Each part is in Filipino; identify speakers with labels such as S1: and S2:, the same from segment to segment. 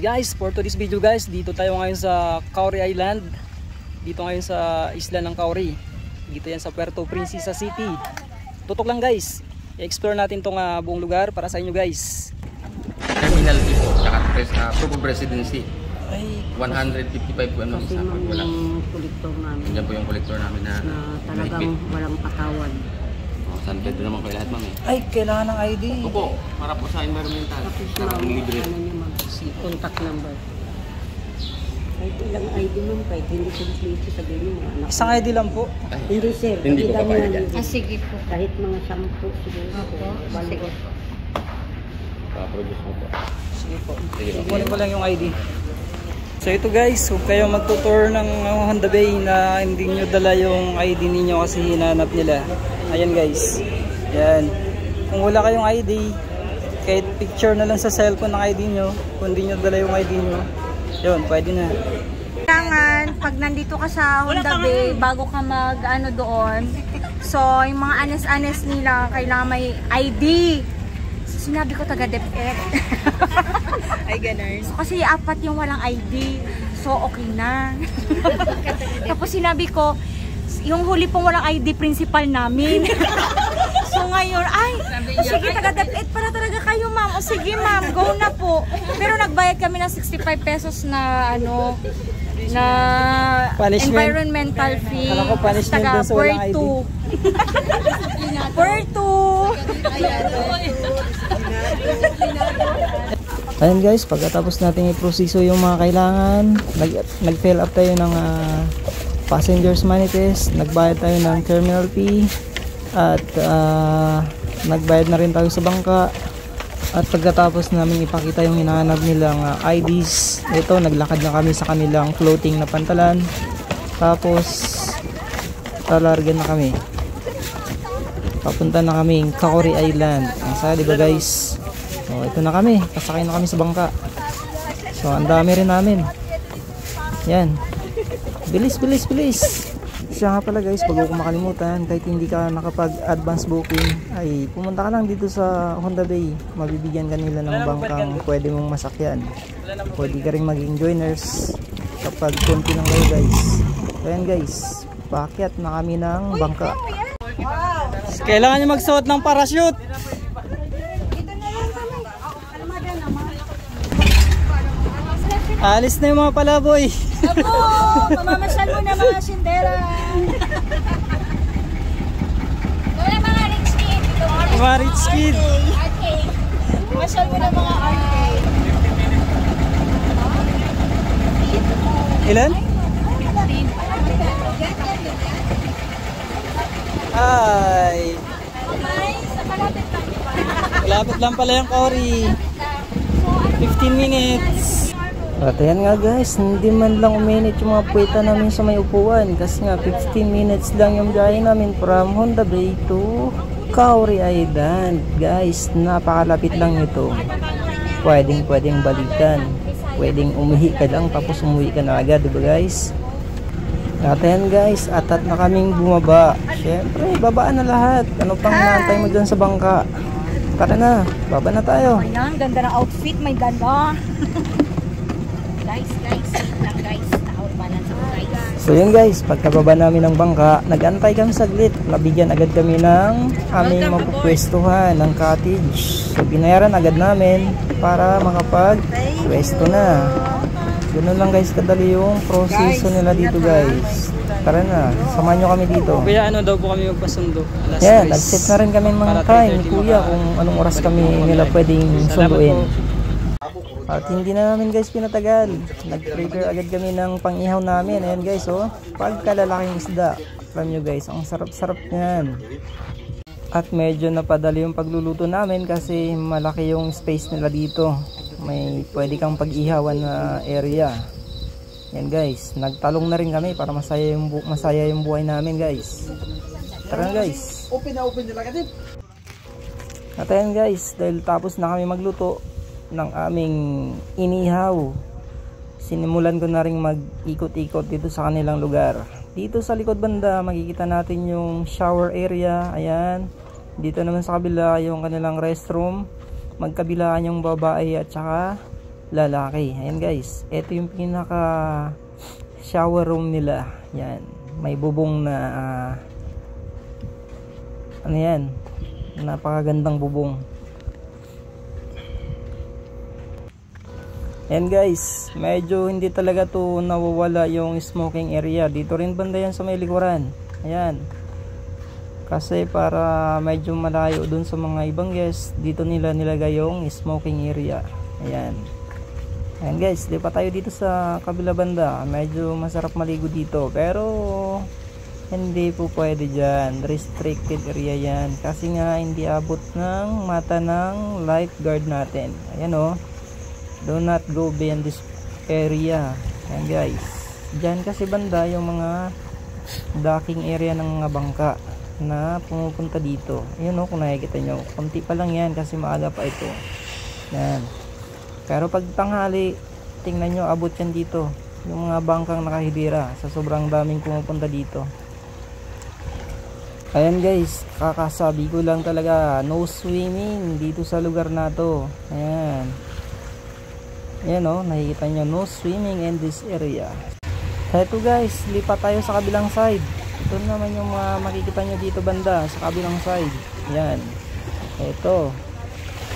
S1: Guys, for today's video guys, dito tayo ngayon sa Cowrie Island. Dito ngayon sa isla ng Cowrie. Dito yan sa Puerto Princesa City. Tutok lang guys, i-explore natin tong buong lugar para sa inyo guys.
S2: Terminal B po, tsaka proof of residency. Ay, 155 po ano sa wala.
S3: Kolektor namin.
S2: Yan po yung kolektor namin na
S3: talagang walang patawan.
S2: San Pedro naman kayo lahat ma'am eh.
S1: Ay, kailangan ng ID.
S2: Opo, para po sa environmental. Para libre.
S3: Si contact number. Kahit ilang ID ma'am, kahit hindi complete sabihin mo.
S1: Isang ID lang po.
S3: Hindi sir.
S2: Hindi ko papayag yan.
S3: Sige po. Kahit mga 10 siguro. Sige po.
S2: Pa-produce mo po.
S1: Sige po.
S2: Sige po.
S1: Kunin ko lang yung ID. So ito guys, huwag kayong magtutour ng Honda Bay na hindi nyo dala yung ID ninyo kasi hinanap nila. Ayan guys. Yan. Kung wala kayong ID, kahit picture na lang sa cellphone ng ID nyo, kung hindi nyo dala yung ID nyo, yun, pwede na.
S4: Kailangan, pag nandito ka sa Honda Bay, bago ka mag-ano doon, so yung mga anes-anes nila, kailangan may ID. So, sinabi ko taga DepEd. Ay, ganun. So, kasi apat yung walang ID. So, okay na. Tapos sinabi ko, yung huli pong walang ID, principal namin. So ngayon, ay, sige, taga DepEd para talaga kayo ma'am. O sige ma'am, go na po. Pero nagbayad kami ng 65 pesos na ano, na
S1: Punishment?
S4: Environmental fee.
S1: Akala ko punishment
S4: taga
S1: dun sa walang ID.
S4: Puerto.
S1: Ayan guys, pagkatapos natin i-proseso yung mga kailangan, nag-fill up tayo ng passengers manifest, nagbayad tayo ng terminal fee, at nagbayad na rin tayo sa bangka. At pagkatapos namin ipakita yung hinahanap nilang IDs, ito naglakad na kami sa kanilang floating na pantalan. Tapos talargan na kami, papunta na kaming Cowrie Island. Ang saya diba guys? So ito na kami, pasakay na kami sa bangka. So ang dami rin namin. Yan, bilis bilis bilis. Siya nga pala guys, bago ko makalimutan, kahit hindi ka nakapag-advance booking, ay pumunta ka lang dito sa Honda Bay. Mabibigyan ka nila ng bangkang pwede mong masakyan. Pwede ka rin maging joiners kapag konti lang kayo guys. Ayan guys, paakyat na kami ng bangka. Kailangan nyo magsuot ng parachute. Alis na yung mga palaboy.
S4: Ako, mamamasyal mo na mga sindera. Wala mga rich kid.
S1: Mga rich kid.
S4: Arcade. Mamasyal mo na mga arcade.
S1: Ilan? Ay. Malapit lang pala yung Cowrie. 15 minutes. At ayan nga guys, hindi man lang uminit yung mga puweta namin sa may upuan. Kasi nga 15 minutes lang yung biyahe namin from Honda Bay to Cowrie Island. Guys, napakalapit lang ito. Pwedeng balikan. Pwedeng umihi ka lang tapos umuwi ka na agad, diba guys? At ayan guys, atat na kaming bumaba. Syempre, babaan na lahat. Ano pang inaantay mo dyan sa bangka? Tara na, baba na tayo.
S4: Ayan, ganda ng outfit, may ganda. Guys, wait lang guys. Naka-balance ako guys.
S1: So yun guys, pagkababa namin ng bangka, nag-antay kami saglit. Nabigyan agad kami ng aming mapupwestuhan ng cottage. So binayaran agad namin para makapag-pwesto na. Ganun lang guys kadali yung proseso nila dito guys. Tara na, samahan nyo kami dito.
S5: Kuya, ano daw po kami magpasundo?
S1: Yeah, nag-set na rin kami mga time ni Kuya kung anong oras kami nila pwedeng sunduin. At hindi na namin guys pinatagal. Nag-prepare agad kami ng pang-ihaw namin. Ayan guys, oh, pagkalalaking isda. Alam nyo guys, ang sarap-sarap niyan. At medyo napadali yung pagluluto namin kasi malaki yung space nila dito. May pwede kang pag-ihawan na area. Yan guys, nagtalong na rin kami para masaya yung buhay namin guys. Tara na guys.
S5: Open nila kasi.
S1: At ayan guys, dahil tapos na kami magluto ng aming inihaw, sinimulan ko na rin mag-ikot-ikot dito sa kanilang lugar. Dito sa likod banda makikita natin yung shower area. Ayan, dito naman sa kabila yung kanilang restroom. Magkabilaan yung babae at saka lalaki. Ayan guys, ito yung pinaka shower room nila. Yan, may bubong na ano yan, napakagandang bubong. Ayan guys, medyo hindi talaga to nawawala yung smoking area. Dito rin banda yan sa may likuran. Ayan, kasi para medyo malayo dun sa mga ibang guests, dito nila nilagay yung smoking area. Ayan. Ayan guys, lipat tayo dito sa kabila banda. Medyo masarap maligo dito, pero hindi po pwede dyan. Restricted area yan, kasi nga hindi abot ng mata ng lifeguard natin. Ayan o, do not go beyond this area. Ayan guys, dyan kasi banda yung mga docking area ng mga bangka na pumupunta dito. Ayan o, kung nakikita nyo, konti pa lang yan kasi maaga pa ito. Yan. Pero pag tanghali, tingnan nyo, abot yan dito yung mga bangkang nakahidira sa sobrang daming pumupunta dito. Ayan guys, kakasabi ko lang talaga, no swimming dito sa lugar na to. Ayan. Ayan o, nakikita nyo, no swimming in this area. Eto guys, lipat tayo sa kabilang side. Ito naman yung mga makikita nyo dito banda sa kabilang side. Yan, ito,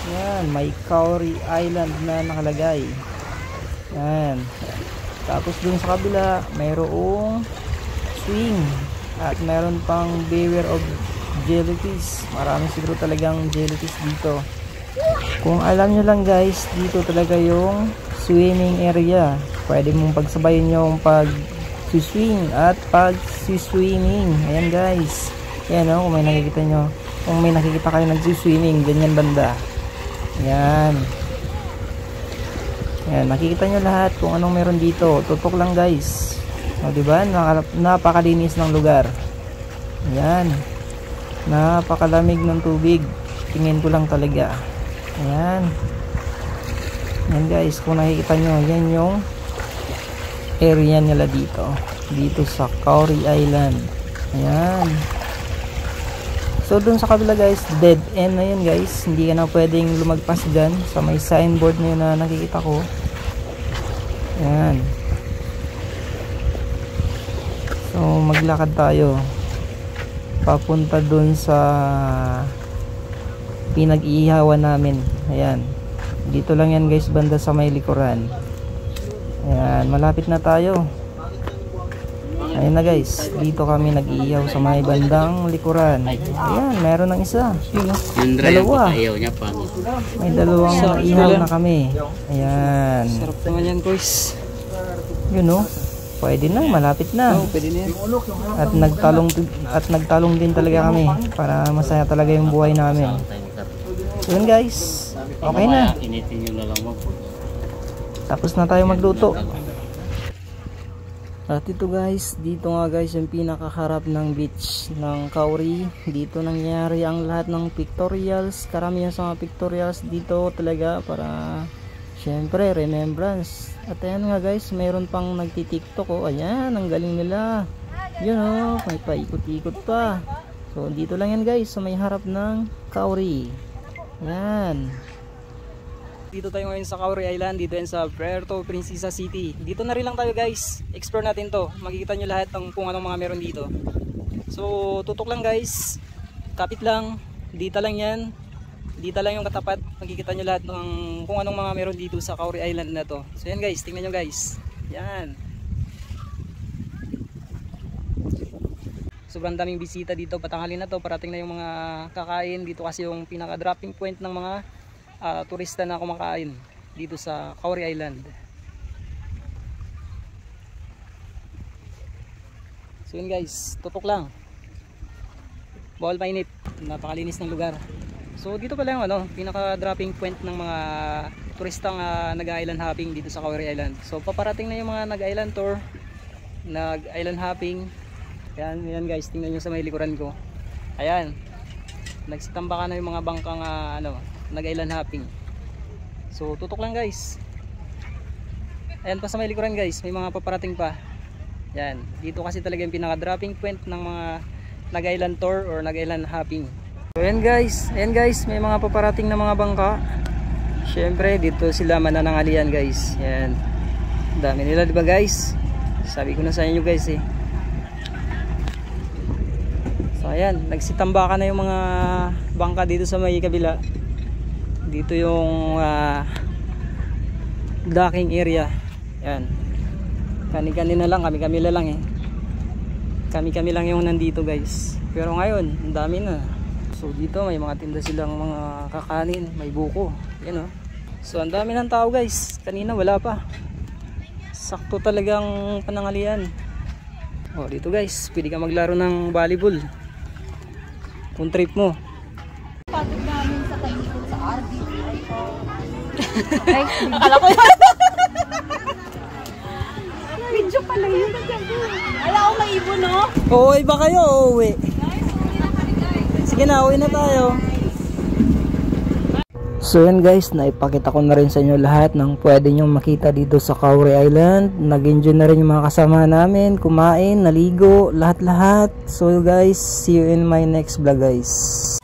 S1: yan, may Kauri Island na nakalagay. Yan, tapos dun sa kabila mayroong swing at mayroon pang beware of jellyfish. Marami siguro talagang jellyfish dito. Kung alam nyo lang guys, dito talaga yung swimming area. Pwede mong pagsabayin yung pag-swing at pag-swimming. Ayan guys. Ayan o, kung may nakikita nyo. Kung may nakikita kayo nag-swimming, ganyan banda. Ayan. Ayan, nakikita nyo lahat kung anong meron dito. Tutok lang guys. O diba? Napakalinis ng lugar. Ayan. Napakalamig ng tubig. Tingin ko lang talaga. Ayan. Ayan guys, kung nakikita nyo, yan yung area nila dito sa Kauri Island. Ayan. So dun sa kabila guys, dead end na yun guys, hindi ka na pwedeng lumagpas dyan sa may signboard na yun na nakikita ko. Ayan. So maglakad tayo papunta dun sa pinag-iihawan namin. Ayan, dito lang yan guys, banda sa may likuran. Ayan, malapit na tayo. Ayan na guys, dito kami nag-iihaw sa may bandang likuran. Ayan, meron ng isa. Dalawa. May dalawang ihaw na kami. Ayan.
S5: Sarap naman yan guys.
S1: Yun o, pwede na, malapit na.
S5: Pwede na yan.
S1: At nagtalong din talaga kami para masaya talaga yung buhay namin. Yun guys, okay na. Tapos na tayo magluto. At ito guys, dito nga guys yung pinakaharap ng beach ng Kauri. Dito nangyayari ang lahat ng pictorials. Karamihan sa mga pictorials dito talaga para syempre remembrance. At ayan nga guys, mayroon pang nagti-tiktok oh. Ayan, ang galing nila. Yun oh, may paikot-ikot pa. So dito lang yan guys, sa may harap ng Kauri. Ayan.
S5: Dito tayo ngayon sa Kauri Island, dito yan sa Puerto Princesa City. Dito na rin lang tayo guys, explore natin to. Makikita nyo lahat ng kung anong mga meron dito. So tutok lang guys, kapit lang, dita lang yan. Dita lang yung katapat, makikita nyo lahat ng kung anong mga meron dito sa Kauri Island na to. So yan guys, tingnan nyo guys. Yan. Sobrang daming bisita dito, patanghali na to, parating na yung mga kakain. Dito kasi yung pinaka dropping point ng mga turista na kumakain dito sa Kauri Island. So yun guys, tutok lang, bawal mainit, napakalinis ng lugar. So dito pala yung pinaka dropping point ng mga turistang nag-island hopping dito sa Kauri Island. So paparating na yung mga nag-island tour, nag-island hopping. Yan guys, tingnan nyo sa may likuran ko. Ayan, nagsitambaka na yung mga bangkang nag-island hopping. So tutok lang guys. Ayan pa sa may likuran guys, may mga paparating pa. Yan, dito kasi talaga yung pinaka dropping point ng mga nag-island tour or nag-island hopping. So ayan guys, may mga paparating na mga bangka. Syempre dito sila mananangalian guys. Yan. Dami nila, di ba guys? Sabi ko na sa inyo guys eh. So ayan, nagsitambakan na yung mga bangka dito sa may kabila. Dito yung docking area. Yan. Kani-kanina lang, kami-kami lang eh. Kami-kami lang yung nandito guys. Pero ngayon, ang dami na. So dito may mga tinda silang mga kakanin, may buko. Yan oh. So ang dami ng tao guys. Kanina wala pa. Sakto talagang panangalian. Oh, dito guys, pwede ka maglaro ng volleyball. Kung trip mo.
S4: Pagod namin sa talikod sa RD.
S3: Akala ko yun.
S4: Video pala yun. Ala ko may ibon, no?
S5: Uuwi ba kayo o uuwi? Sige na, uwi na tayo. So yan guys, naipakita ko na rin sa inyo lahat ng pwede nyo makita dito sa Cowrie Island. Nag-enjoy na rin yung mga kasama namin, kumain, naligo, lahat-lahat. So guys, see you in my next vlog guys.